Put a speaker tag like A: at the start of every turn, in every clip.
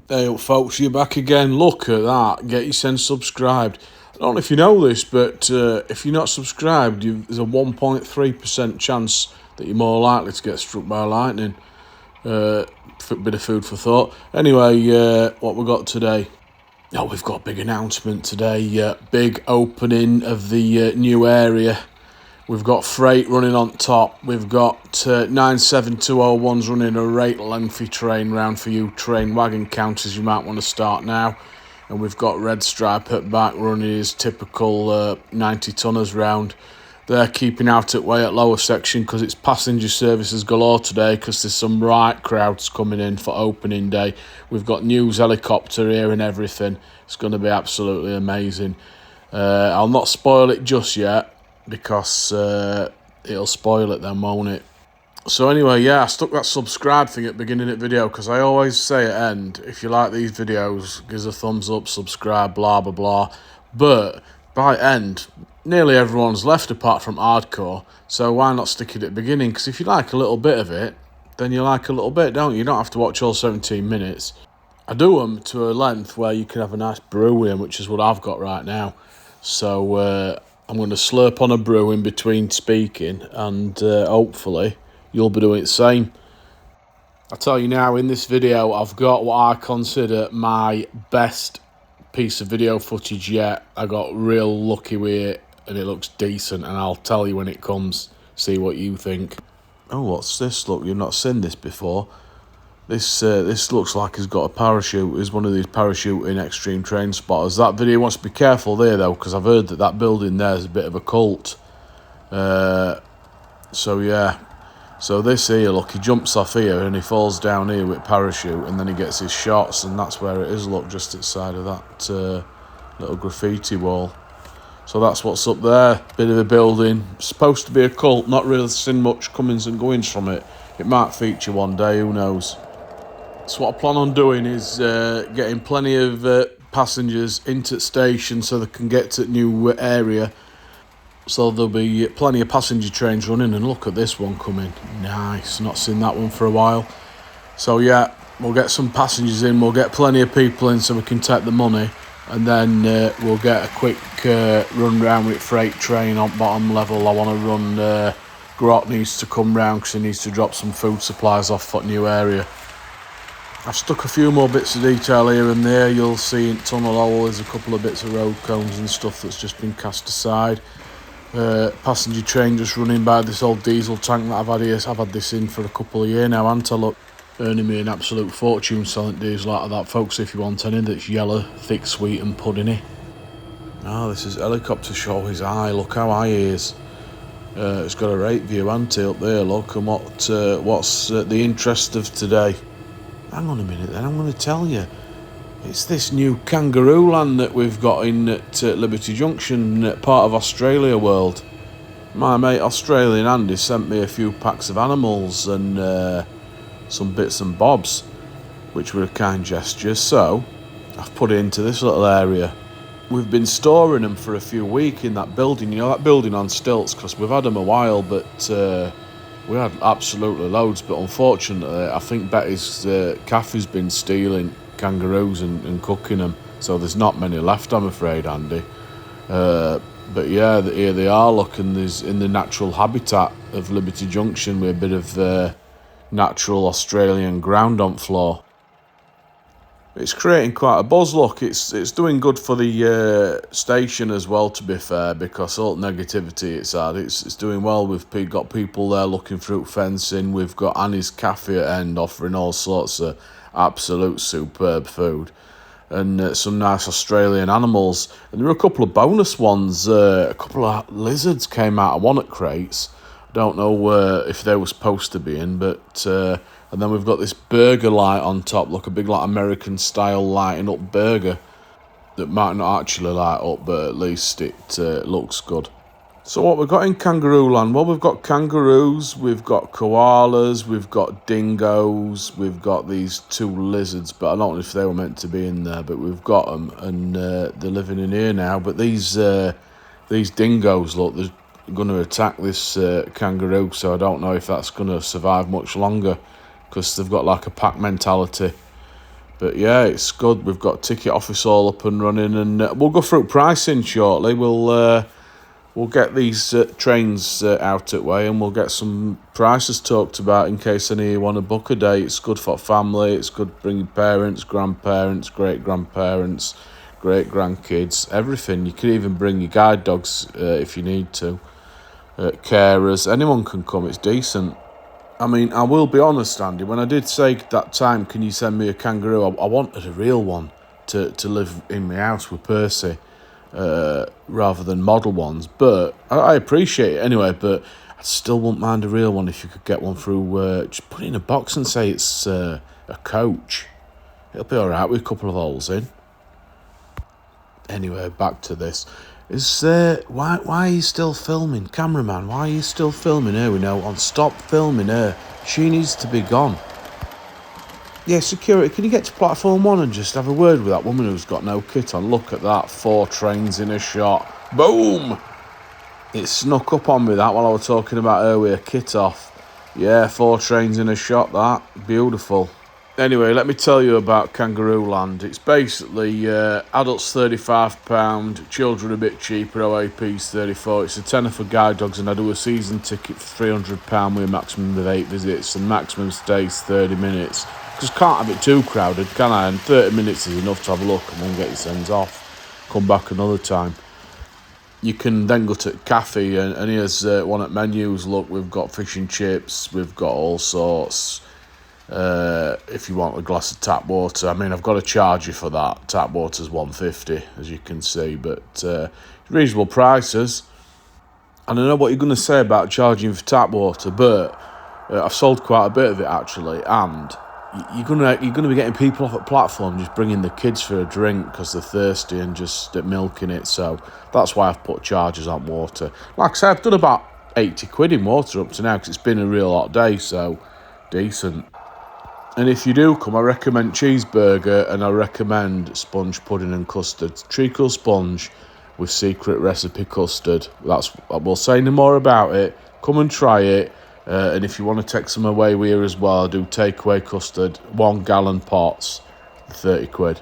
A: Hey up folks, you're back again. Look at that. Get yourself subscribed. I don't know if you know this, but if you're not subscribed, there's a 1.3% chance that you're more likely to get struck by lightning. Bit of food for thought. Anyway, what we got today? Oh, we've got a big announcement today. Big opening of the new area. We've got freight running on top. We've got 97201s running a rate lengthy train round for you train wagon counters you might want to start now. And we've got Red Stripe at back running his typical 90 tonners round. They're keeping out at way at lower section because it's passenger services galore today because there's some right crowds coming in for opening day. We've got news helicopter here and everything. It's going to be absolutely amazing. I'll not spoil it just yet, because it'll spoil it then, won't it? So anyway, yeah, I stuck that subscribe thing at the beginning of the video because I always say at end, if you like these videos, give us a thumbs up, subscribe, blah, blah, blah. But by end, nearly everyone's left apart from hardcore, so why not stick it at the beginning? Because if you like a little bit of it, then you like a little bit, don't you? You don't have to watch all 17 minutes. I do them to a length where you can have a nice brew in, which is what I've got right now. So I'm going to slurp on a brew in between speaking, and hopefully you'll be doing the same. I tell you now, in this video, I've got what I consider my best piece of video footage yet. I got real lucky with it, and it looks decent, and I'll tell you when it comes, see what you think. Oh, what's this? Look, you've not seen this before. This looks like he's got a parachute. He's one of these parachuting extreme train spotters. That video wants to be careful there, though, because I've heard that building there is a bit of a cult. So, yeah. So this here, look, he jumps off here and he falls down here with parachute, and then he gets his shots, and that's where it is, look, just outside of that little graffiti wall. So that's what's up there. Bit of a building. Supposed to be a cult. Not really seen much comings and goings from it. It might feature one day, who knows. So what I plan on doing is getting plenty of passengers into the station so they can get to the new area. So there'll be plenty of passenger trains running, and look at this one coming. Nice, not seen that one for a while. So yeah, we'll get some passengers in, we'll get plenty of people in so we can take the money, and then we'll get a quick run round with freight train on bottom level. I want to run, Grot needs to come round because he needs to drop some food supplies off for the new area. I've stuck a few more bits of detail here and there. You'll see in tunnel hole there's a couple of bits of road cones and stuff that's just been cast aside. Passenger train just running by this old diesel tank that I've had here. I've had this in for a couple of years now, and look, earning me an absolute fortune selling diesel out of that, folks, if you want any that's yellow, thick, sweet and puddingy. Ah, this is helicopter show his eye. Look how high he is. It's got a rate view, hasn't it, up there, look, and what's the interest of today? Hang on a minute then, I'm going to tell you. It's this new Kangaroo Land that we've got in at Liberty Junction, part of Australia World. My mate Australian Andy sent me a few packs of animals and some bits and bobs, which were a kind gesture, so I've put it into this little area. We've been storing them for a few weeks in that building, you know, that building on stilts, because we've had them a while, but we had absolutely loads, but unfortunately, I think Betty's caffe's been stealing kangaroos and cooking them, so there's not many left, I'm afraid, Andy. But yeah, here they are, look, and there's in the natural habitat of Liberty Junction with a bit of natural Australian ground on floor. It's creating quite a buzz, look. It's doing good for the station as well, to be fair, because all negativity it's had, it's doing well. We've got people there looking through fencing. We've got Annie's Cafe at end offering all sorts of absolute superb food, and some nice Australian animals. And there were a couple of bonus ones. A couple of lizards came out of one at crates. I don't know if they were supposed to be in, but... and then we've got this burger light on top, look, a big like American style lighting up burger that might not actually light up, but at least it looks good. So what we've got in Kangaroo Land? Well, we've got kangaroos, we've got koalas, we've got dingoes, we've got these two lizards, but I don't know if they were meant to be in there, but we've got them, and they're living in here now. But these dingoes, look, they're going to attack this kangaroo, so I don't know if that's going to survive much longer, because they've got like a pack mentality. But yeah, it's good. We've got ticket office all up and running, and we'll go through pricing shortly. We'll get these trains out at way, and we'll get some prices talked about in case any of you want to book a day. It's good for family. It's good bringing parents, grandparents, great-grandparents, great-grandkids, everything. You can even bring your guide dogs if you need to. Carers, anyone can come. It's decent. I mean, I will be honest, Andy, when I did say that time, can you send me a kangaroo, I wanted a real one to live in my house with Percy, rather than model ones. But I appreciate it anyway, but I still wouldn't mind a real one if you could get one through, just put it in a box and say it's a coach. It'll be all right with a couple of holes in. Anyway, back to this. Why are you still filming? Cameraman, why are you still filming her? We know on. Stop filming her. She needs to be gone. Yeah, security, can you get to platform 1 and just have a word with that woman who's got no kit on? Look at that, 4 trains in a shot. Boom! It snuck up on me, that, while I was talking about her with her kit off. Yeah, 4 trains in a shot, that. Beautiful. Anyway, let me tell you about Kangaroo Land. It's basically adults £35, children a bit cheaper, OAP's £34. It's a tenner for guide dogs, and I do a season ticket for £300 with a maximum of 8 visits, and maximum stays 30 minutes. Because can't have it too crowded, can I? And 30 minutes is enough to have a look and then get your sends off. Come back another time. You can then go to a cafe, and here's one at menus. Look, we've got fish and chips, we've got all sorts. If you want a glass of tap water, I mean, I've got to charge you for that. Tap water's $1.50, as you can see, but reasonable prices. And I know what you're going to say about charging for tap water, but I've sold quite a bit of it actually, and you're gonna be getting people off at platform just bringing the kids for a drink because they're thirsty and just milking it. So that's why I've put charges on water. Like I said, I've done about 80 quid in water up to now because it's been a real hot day, so decent. And if you do come, I recommend cheeseburger, and I recommend sponge pudding and custard. Treacle sponge with secret recipe custard. We'll say no more about it. Come and try it. And if you want to take some away with you as well, I do takeaway custard, 1 gallon pots, 30 quid.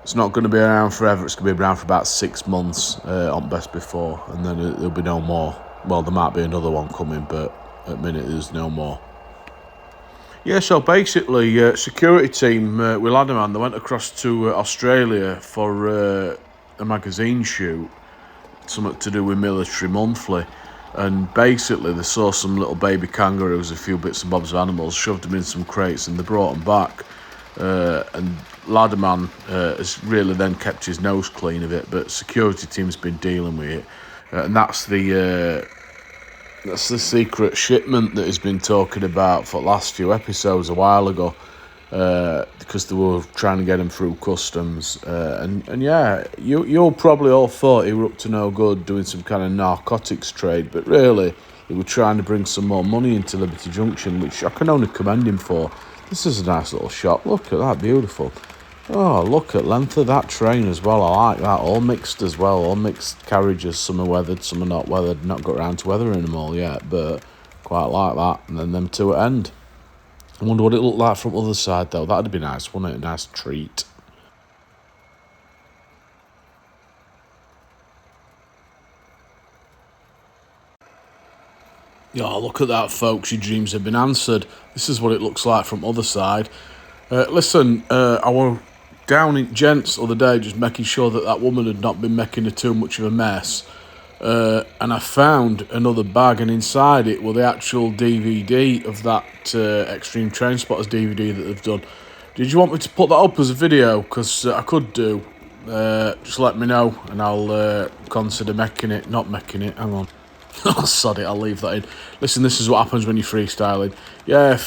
A: It's not going to be around forever. It's going to be around for about 6 months on Best Before, and then there'll be no more. Well, there might be another one coming, but at the minute there's no more. Yeah, so basically, security team with Ladderman, they went across to Australia for a magazine shoot, something to do with Military Monthly, and basically they saw some little baby kangaroos, a few bits and bobs of animals, shoved them in some crates, and they brought them back. And Ladderman has really then kept his nose clean of it, but security team's been dealing with it, and that's the secret shipment that he's been talking about for the last few episodes a while ago, because they were trying to get him through customs. And yeah, you probably all thought he were up to no good doing some kind of narcotics trade, but really, he was trying to bring some more money into Liberty Junction, which I can only commend him for. This is a nice little shop. Look at that, beautiful. Oh, look at length of that train as well. I like that. All mixed as well. All mixed carriages. Some are weathered, some are not weathered. Not got around to weathering them all yet, but quite like that. And then them two at end. I wonder what it looked like from the other side, though. That'd be nice, wouldn't it? A nice treat. Yeah, look at that, folks. Your dreams have been answered. This is what it looks like from the other side. Listen, I was down in Gents the other day just making sure that woman had not been making too much of a mess. And I found another bag, and inside it were the actual DVD of that Extreme Train Spotters DVD that they've done. Did you want me to put that up as a video? Because I could do. Just let me know, and I'll consider making it. Not making it, hang on. Oh, sod it, I'll leave that in. Listen, this is what happens when you're freestyling. Yeah,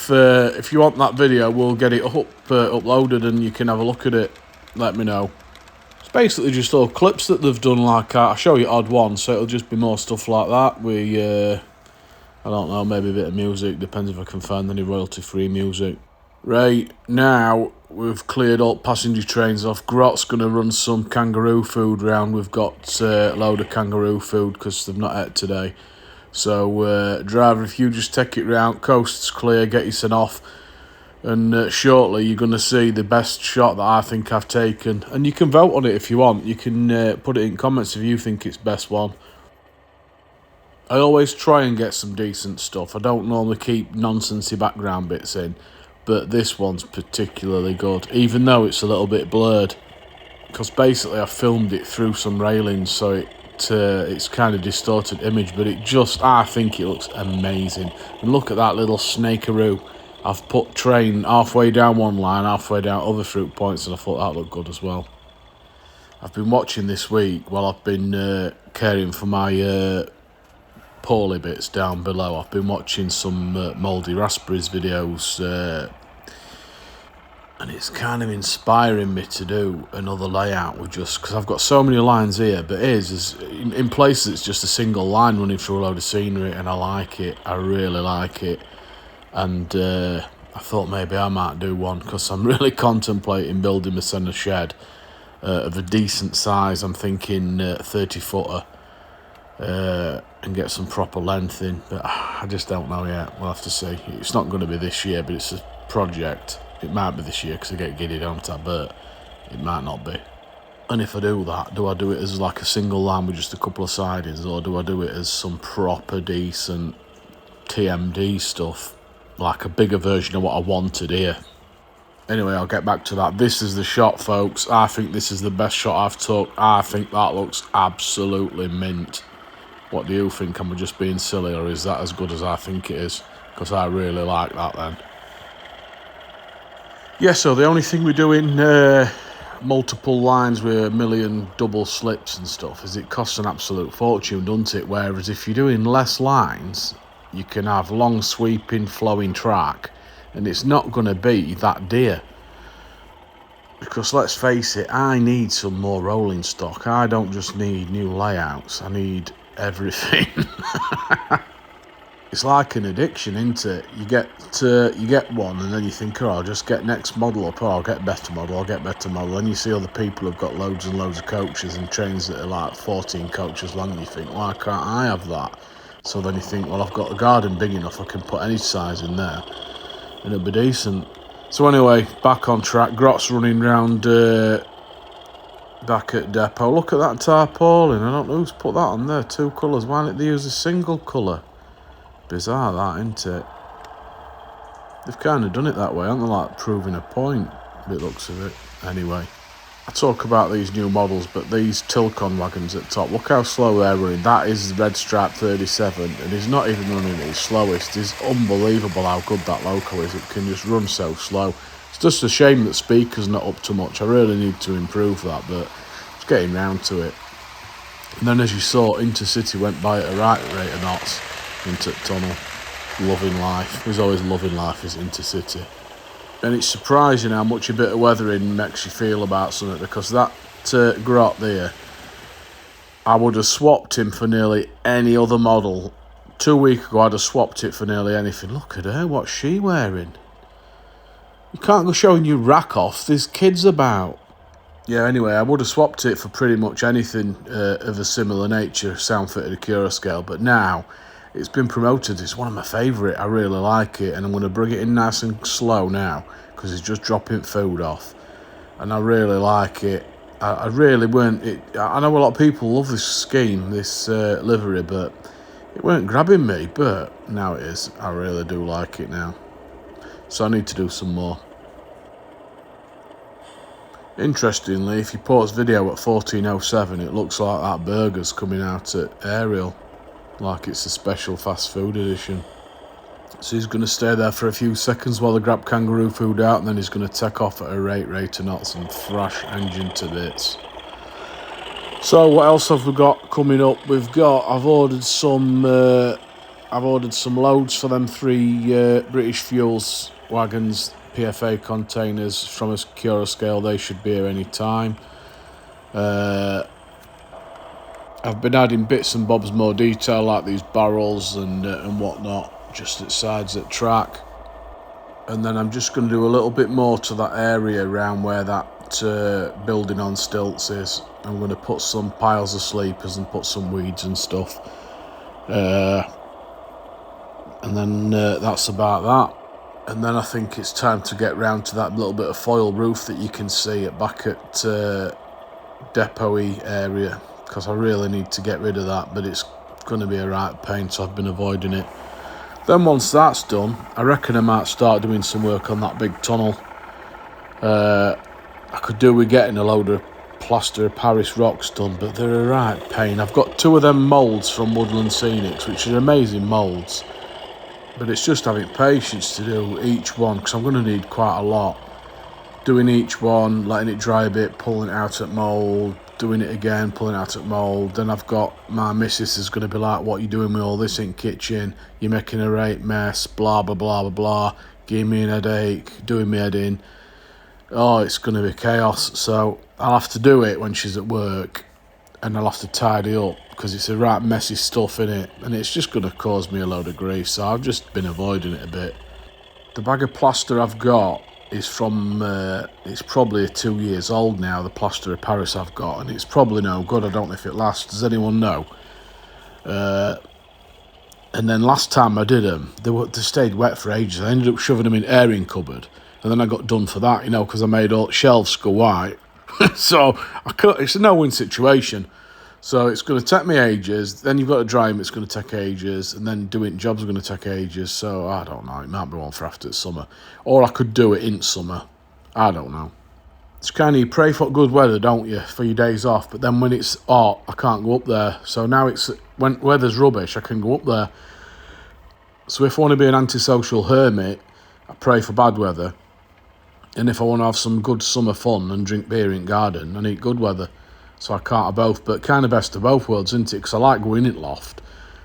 A: if you want that video, we'll get it uploaded and you can have a look at it. Let me know. It's basically just all clips that they've done like that. I'll show you odd ones, so it'll just be more stuff like that. I don't know, maybe a bit of music. Depends if I can find any royalty-free music. Right, now we've cleared all passenger trains off. Grot's going to run some kangaroo food round. We've got a load of kangaroo food because they've not ate today. So, driver, if you just take it round, coast's clear, get you sent off. And shortly you're going to see the best shot that I think I've taken. And you can vote on it if you want. You can put it in comments if you think it's best one. I always try and get some decent stuff. I don't normally keep nonsensy background bits in, but this one's particularly good, even though it's a little bit blurred. Because basically I filmed it through some railings, so it's kind of distorted image, but I think it looks amazing. And look at that little snakearoo. I've put train halfway down one line, halfway down other fruit points, and I thought that looked good as well. I've been watching this week while I've been caring for my poorly bits down below. I've been watching some mouldy raspberries videos, and it's kind of inspiring me to do another layout with just because I've got so many lines here, but in places it's just a single line running through a load of scenery, and I like it. I really like it. And I thought maybe I might do one because I'm really contemplating building a centre shed of a decent size. I'm thinking 30-footer and get some proper length in, but I just don't know yet. We'll have to see. It's not going to be this year, but it's a project. It might be this year because I get giddy, don't I? But it might not be. And if I do that, do I do it as like a single line with just a couple of sidings, or do I do it as some proper decent TMD stuff? Like a bigger version of what I wanted here. Anyway, I'll get back to that. This is the shot, folks. I think this is the best shot I've took. I think that looks absolutely mint. What do you think? Am I just being silly, or is that as good as I think it is? Because I really like that then. Yeah, so the only thing we're doing multiple lines with a million double slips and stuff is it costs an absolute fortune, doesn't it? Whereas if you're doing less lines, you can have long sweeping flowing track, and it's not going to be that dear. Because let's face it, I need some more rolling stock. I don't just need new layouts, I need everything. It's like an addiction, isn't it? You get one, and then you think, oh, I'll just get next model up, or I'll get better model, Then you see other people who've got loads and loads of coaches and trains that are like 14 coaches long, and you think, why can't I have that? So then you think, well, I've got a garden big enough, I can put any size in there, and it'll be decent. So anyway, back on track. Grot's running round back at depot. Look at that tarpaulin. I don't know who's put that on there. 2 colours. Why don't they use a single colour? Bizarre that, isn't it? They've kind of done it that way, haven't they? Like proving a point, it looks of it. Anyway, I talk about these new models, but these Tilcon wagons at top, look how slow they're running. That is Red Stripe 37, and he's not even running at his slowest. It's unbelievable how good that loco is. It can just run so slow. It's just a shame that speaker's not up to much. I really need to improve that, but it's getting round to it. And then, as you saw, Intercity went by at a right rate of knots into the tunnel. Loving life. He's always loving life, his Intercity. And it's surprising how much a bit of weathering makes you feel about something, because that grot there, I would have swapped him for nearly any other model. 2 weeks ago, I'd have swapped it for nearly anything. Look at her, what's she wearing? You can't go showing you rack off, there's kids about. Yeah, anyway, I would have swapped it for pretty much anything of a similar nature, sound fitted Acura scale, but now it's been promoted. It's one of my favourite. I really like it, and I'm going to bring it in nice and slow now because it's just dropping food off, and I really like it. I really weren't. I know a lot of people love this scheme, this livery, but it weren't grabbing me. But now it is. I really do like it now, so I need to do some more. Interestingly, if you pause video at 14:07, it looks like that burger's coming out at Ariel, like it's a special fast food edition. So he's going to stay there for a few seconds while they grab kangaroo food out, and then he's going to take off at a rate of knots and thrash engine to bits. So what else have we got coming up? I've ordered some loads for them 3 British Fuels wagons, PFA containers from a Acura scale. They should be here any time. I've been adding bits and bobs more detail, like these barrels and whatnot, just at sides at track. And then I'm just going to do a little bit more to that area around where that building on stilts is. I'm going to put some piles of sleepers and put some weeds and stuff. And then that's about that. And then I think it's time to get round to that little bit of foil roof that you can see back at Depot-y area, because I really need to get rid of that, but it's going to be a right pain, so I've been avoiding it. Then once that's done, I reckon I might start doing some work on that big tunnel. I could do with getting a load of plaster of Paris rocks done, but they're a right pain. I've got 2 of them moulds from Woodland Scenics, which are amazing moulds, but it's just having patience to do each one, because I'm going to need quite a lot. Doing each one, letting it dry a bit, pulling it out at mould, doing it again, pulling it out at mould. Then I've got my missus is going to be like, what are you doing with all this in kitchen? You're making a right mess, blah, blah, blah, blah, blah. Giving me an headache, doing me head in. Oh, it's going to be chaos. So I'll have to do it when she's at work, and I'll have to tidy up, because it's a right messy stuff in it, and it's just going to cause me a load of grief. So I've just been avoiding it a bit. The bag of plaster I've got is from, it's probably 2 years old now, the plaster of Paris I've got, and it's probably no good. I don't know if it lasts. Does anyone know? And then last time I did them, they stayed wet for ages. I ended up shoving them in airing cupboard, and then I got done for that, because I made all shelves go white. So it's a no-win situation. So it's going to take me ages. Then you've got to dry them. It's going to take ages, and then doing jobs are going to take ages. So I don't know. It might be one for after summer, or I could do it in summer. I don't know. It's kind of, you pray for good weather, don't you, for your days off? But then when it's hot, I can't go up there. So now it's when weather's rubbish, I can go up there. So if I want to be an antisocial hermit, I pray for bad weather. And if I want to have some good summer fun and drink beer in garden, I need good weather. So I can't have both, but kind of best of both worlds, isn't it? Because I like going in loft.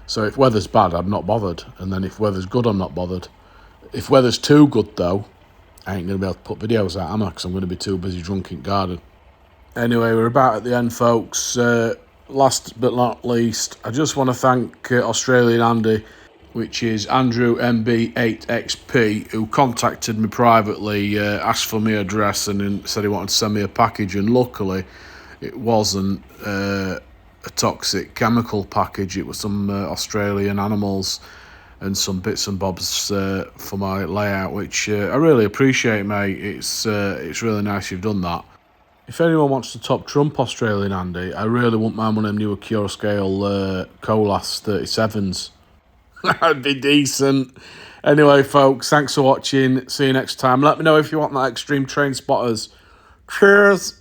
A: So if weather's bad, I'm not bothered. And then if weather's good, I'm not bothered. If weather's too good, though, I ain't going to be able to put videos out, am I? Because I'm going to be too busy drunk in garden. Anyway, we're about at the end, folks. Last but not least, I just want to thank Australian Andy, which is Andrew MB8XP, who contacted me privately, asked for my address, and then said he wanted to send me a package. And luckily, it wasn't a toxic chemical package. It was some Australian animals and some bits and bobs for my layout, which I really appreciate, mate. It's really nice you've done that. If anyone wants to top trump Australian Andy, I really wouldn't mind one of them newer Cure Scale Colas 37s. That'd be decent. Anyway, folks, thanks for watching. See you next time. Let me know if you want that Extreme Train Spotters. Cheers.